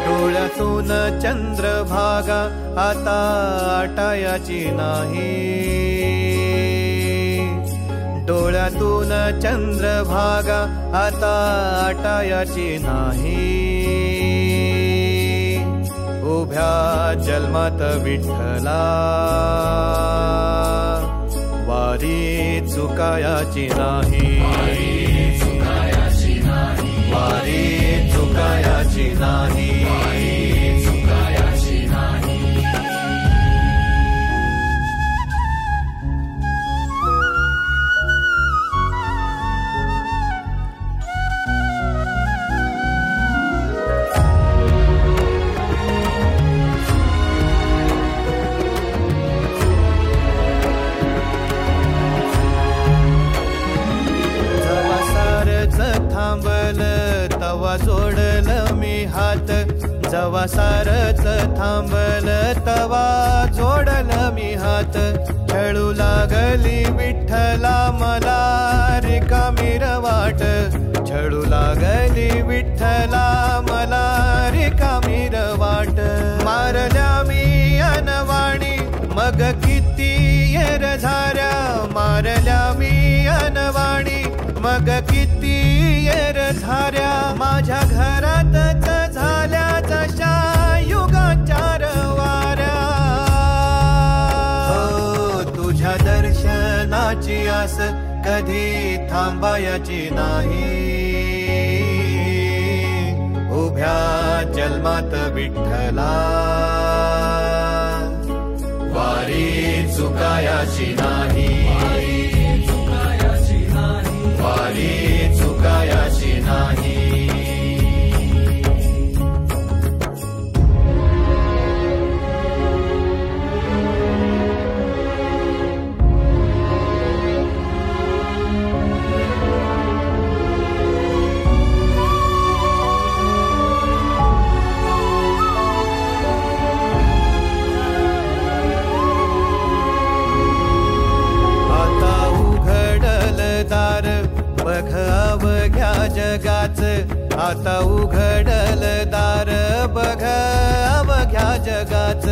डोळ्यातून चंद्रभागा आता आटायाची नाही, डोळ्यातून चंद्रभागा आता आटायाची नाही। उभ्या जन्मात विठ्ठला वारी चुकायाची नाही, वारी चुकायाची नाही। तवा जोडल मी हात, जवा सारच थांबल तवा जोडल मी हात। खेळू लागली विठ्ठला मला रिकामी वाट, खेळू लागली विठ्ठला मला रिकामी वाट। मारल्या मी अनवाणी मग किती येर झाऱ्या, मारल्या मी अनवाणी मग किती येर झाऱ्या। माझ्या घरातच झाल्या जशा युगाचार वाऱ्या। हो तुझ्या दर्शनाची आस कधी थांबायची नाही, उभ्या जन्मात विठ्ठला वारी चुकायाची नाही, वारी चुकायाची नाही। बघ अवघ्या जगाच, आता उघडल दार बघ अवघ्या जगाच।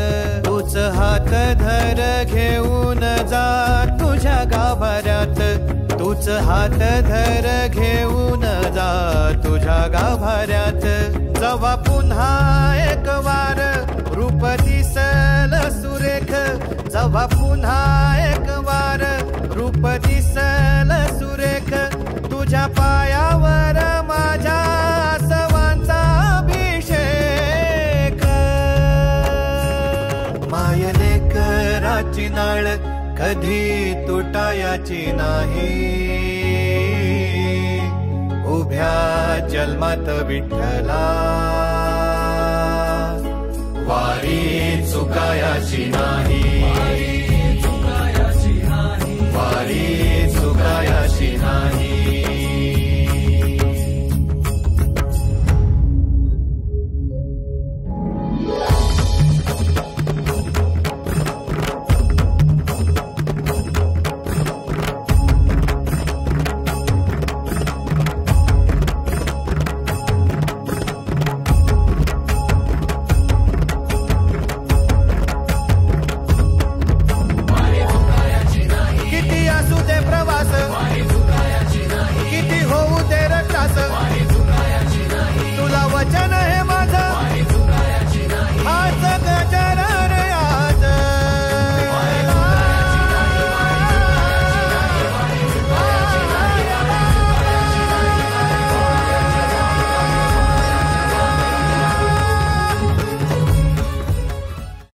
तूच हात धर घेऊन जा तुझ्या गाभाऱ्यात, तूच हात धर घेऊन जा तुझ्या गाभाऱ्यात। जवा पुन्हा एक वार रूप दिसल सुरेख, जवा पुन्हा एक वार रूप दिसल सुरेख। तुझ्या पायावर माझ्या आसवांचा अभिषेक। मायलेकराची नाळ कधी तुटायाची नाही, उभ्या जन्मात विठ्ठला वारी चुकायाची नाही।